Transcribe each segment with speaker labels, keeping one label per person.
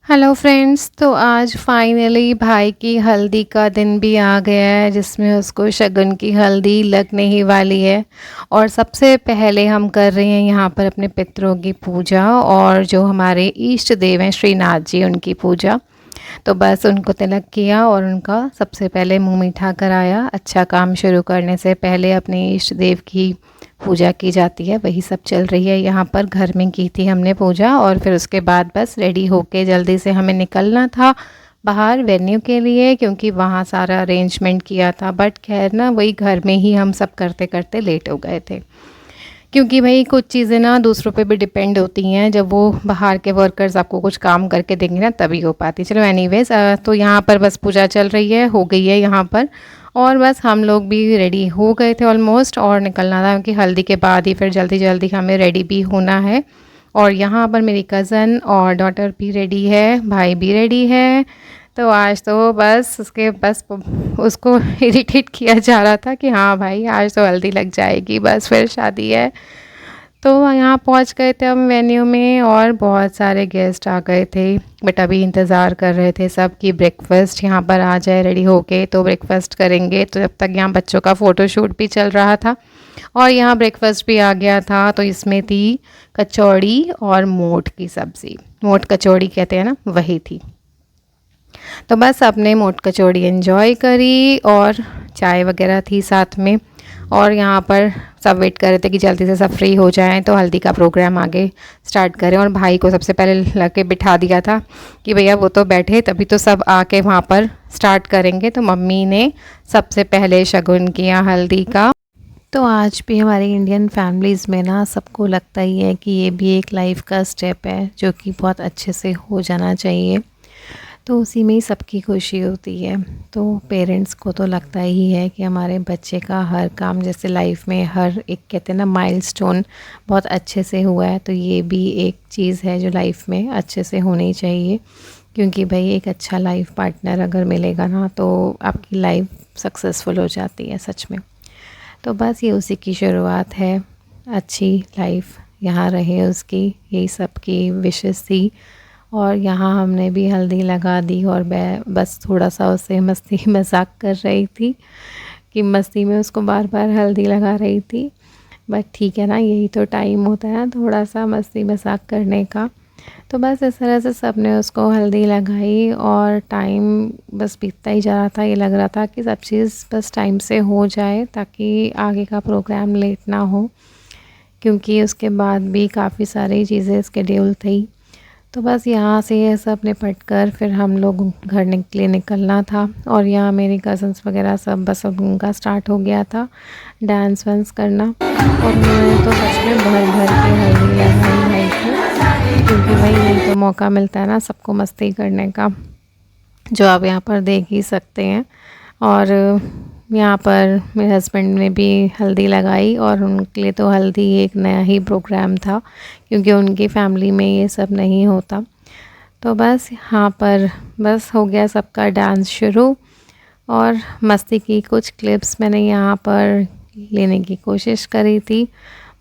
Speaker 1: Hello friends, तो आज finally भाई की हल्दी का दिन भी आ गया है जिसमें उसको शगुन की हल्दी लगने ही वाली है। और सबसे पहले हम कर रहे हैं यहाँ पर अपने पितरों की पूजा और जो हमारे इष्ट देव हैं श्रीनाथ जी, उनकी पूजा। तो बस उनको तिलक किया और उनका सबसे पहले मुंह मीठा कराया। अच्छा काम शुरू करने से पहले अपने इष्ट देव की पूजा की जाती है, वही सब चल रही है यहाँ पर। घर में की थी हमने पूजा और फिर उसके बाद बस रेडी होके जल्दी से हमें निकलना था बाहर वेन्यू के लिए, क्योंकि वहाँ सारा अरेंजमेंट किया था। बट खैर ना, वही घर में ही हम सब करते करते लेट हो गए थे, क्योंकि भाई कुछ चीज़ें ना दूसरों पे भी डिपेंड होती हैं। जब वो बाहर के वर्कर्स आपको कुछ काम करके देंगे ना, तभी हो पाती। चलो एनीवेज, तो यहाँ पर बस पूजा चल रही है, हो गई है यहाँ पर। और बस हम लोग भी रेडी हो गए थे ऑलमोस्ट, और निकलना था क्योंकि हल्दी के बाद ही फिर जल्दी जल्दी हमें रेडी भी होना है। और यहाँ पर मेरी कज़न और डॉटर भी रेडी है, भाई भी रेडी है। तो आज तो बस उसको इरिटेट किया जा रहा था कि हाँ भाई, आज तो हल्दी लग जाएगी, बस फिर शादी है। तो यहाँ पहुँच गए थे हम वेन्यू में और बहुत सारे गेस्ट आ गए थे। बट अभी इंतज़ार कर रहे थे सब कि ब्रेकफास्ट यहाँ पर आ जाए रेडी होके, तो ब्रेकफास्ट करेंगे। तो जब तक यहाँ बच्चों का फ़ोटोशूट भी चल रहा था और यहाँ ब्रेकफास्ट भी आ गया था। तो इसमें थी कचौड़ी और मोठ की सब्ज़ी, मोठ कचौड़ी कहते हैं ना, वही थी। तो बस आपने मोठ कचौड़ी एंजॉय करी और चाय वगैरह थी साथ में। और यहाँ पर सब वेट कर रहे थे कि जल्दी से सब फ्री हो जाएं तो हल्दी का प्रोग्राम आगे स्टार्ट करें। और भाई को सबसे पहले लगे बिठा दिया था कि भैया वो तो बैठे, तभी तो सब आके वहाँ पर स्टार्ट करेंगे। तो मम्मी ने सबसे पहले शगुन किया हल्दी का। तो आज भी हमारी इंडियन फैमिलीज़ में ना सबको लगता ही है कि ये भी एक लाइफ का स्टेप है जो कि बहुत अच्छे से हो जाना चाहिए। तो उसी में ही सबकी खुशी होती है। तो पेरेंट्स को तो लगता ही है कि हमारे बच्चे का हर काम, जैसे लाइफ में हर एक कहते हैं ना माइलस्टोन, बहुत अच्छे से हुआ है। तो ये भी एक चीज़ है जो लाइफ में अच्छे से होनी चाहिए, क्योंकि भाई एक अच्छा लाइफ पार्टनर अगर मिलेगा ना तो आपकी लाइफ सक्सेसफुल हो जाती है सच में। तो बस ये उसी की शुरुआत है, अच्छी लाइफ यहाँ रहे उसकी, यही सब की विशेष थी। और यहाँ हमने भी हल्दी लगा दी और मैं बस थोड़ा सा उससे मस्ती मजाक कर रही थी कि मस्ती में उसको बार बार हल्दी लगा रही थी। बट ठीक है ना, यही तो टाइम होता है थोड़ा सा मस्ती मजाक करने का। तो बस इस तरह से सब ने उसको हल्दी लगाई और टाइम बस बीतता ही जा रहा था। ये लग रहा था कि सब चीज़ बस टाइम से हो जाए ताकि आगे का प्रोग्राम लेट ना हो, क्योंकि उसके बाद भी काफ़ी सारी चीज़ें स्केड्यूल थी। तो बस यहाँ से ये सब निपट कर फिर हम लोग घर निकले, निकलना था। और यहाँ मेरी कज़न्स वगैरह सब बस अब उनका स्टार्ट हो गया था डांस वांस करना। और उन्होंने तो सच में भर भर के हल्दी लगाई भाई को, क्योंकि भाई यही तो मौका मिलता है ना सबको मस्ती करने का, जो आप यहाँ पर देख ही सकते हैं। और यहाँ पर मेरे हस्बैंड ने भी हल्दी लगाई और उनके लिए तो हल्दी एक नया ही प्रोग्राम था, क्योंकि उनकी फैमिली में ये सब नहीं होता। तो बस यहाँ पर बस हो गया सबका डांस शुरू और मस्ती की कुछ क्लिप्स मैंने यहाँ पर लेने की कोशिश करी थी।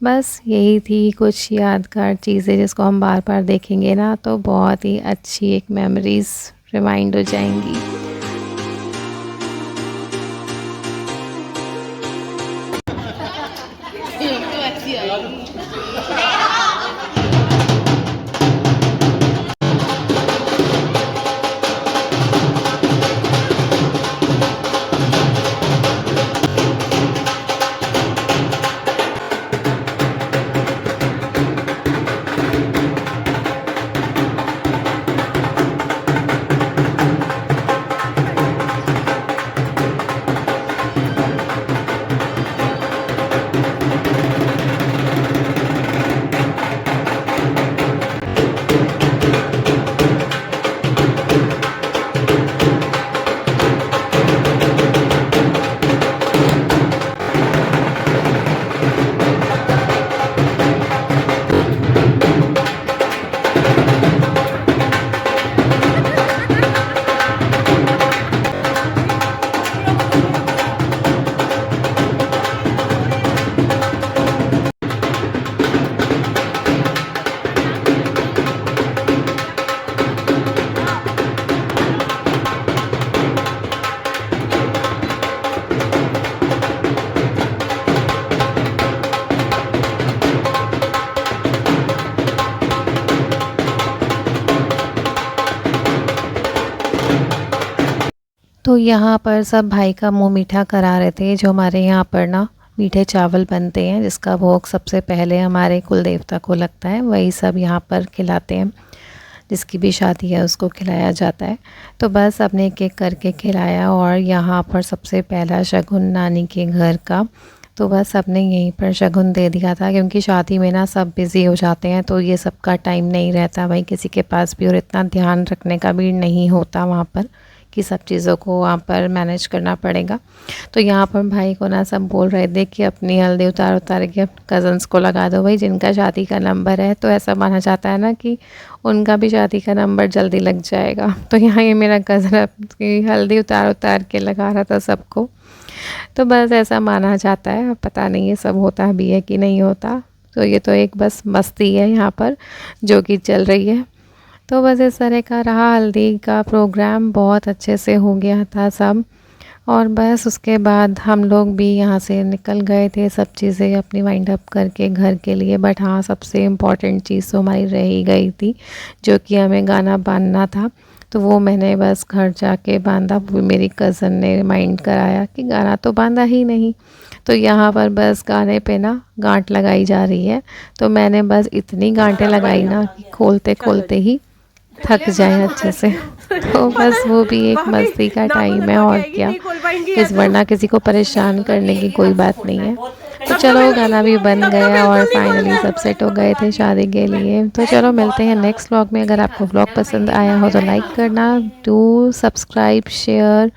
Speaker 1: बस यही थी कुछ यादगार चीज़ें जिसको हम बार बार देखेंगे ना तो बहुत ही अच्छी एक मेमोरीज़ रिमाइंड हो जाएंगी। तो यहाँ पर सब भाई का मुंह मीठा करा रहे थे। जो हमारे यहाँ पर ना मीठे चावल बनते हैं, जिसका भोग सबसे पहले हमारे कुल देवता को लगता है, वही सब यहाँ पर खिलाते हैं। जिसकी भी शादी है उसको खिलाया जाता है। तो बस सबने एक एक करके खिलाया और यहाँ पर सबसे पहला शगुन नानी के घर का। तो बस सबने यहीं पर शगुन दे दिया था, क्योंकि शादी में ना सब बिज़ी हो जाते हैं, तो ये सब का टाइम नहीं रहता भाई किसी के पास भी, और इतना ध्यान रखने का भी नहीं होता वहाँ पर कि सब चीज़ों को वहाँ पर मैनेज करना पड़ेगा। तो यहाँ पर भाई को ना सब बोल रहे थे कि अपनी हल्दी उतार उतार के कज़न्स को लगा दो भाई, जिनका शादी का नंबर है। तो ऐसा माना जाता है ना कि उनका भी शादी का नंबर जल्दी लग जाएगा। तो यहाँ ये मेरा कज़न अपनी हल्दी उतार उतार के लगा रहा था सबको। तो बस ऐसा माना जाता है, अब पता नहीं ये सब होता भी है कि नहीं होता। तो ये तो एक बस मस्ती है यहाँ पर जो कि चल रही है। तो बस इस तरह का रहा हल्दी का प्रोग्राम, बहुत अच्छे से हो गया था सब। और बस उसके बाद हम लोग भी यहाँ से निकल गए थे, सब चीज़ें अपनी वाइंड अप करके घर के लिए। बट हाँ, सबसे इम्पॉर्टेंट चीज़ तो हमारी रह ही गई थी, जो कि हमें गाना बांधना था। तो वो मैंने बस घर जाके बांधा। वो मेरी कज़न ने रिमाइंड कराया कि गाना तो बांधा ही नहीं। तो यहाँ पर बस गाने पे ना गांठ लगाई जा रही है। तो मैंने बस इतनी गांठें लगाई ना कि खोलते खोलते ही थक जाए अच्छे से। तो बस वो भी एक मस्ती का टाइम है, और क्या, वरना किसी को परेशान करने की कोई बात नहीं है। तो चलो गाना भी बन गया और फाइनली सब सेट हो गए थे शादी के लिए। तो चलो मिलते हैं नेक्स्ट व्लॉग में। अगर आपको व्लॉग पसंद आया हो तो लाइक करना, डू सब्सक्राइब, शेयर।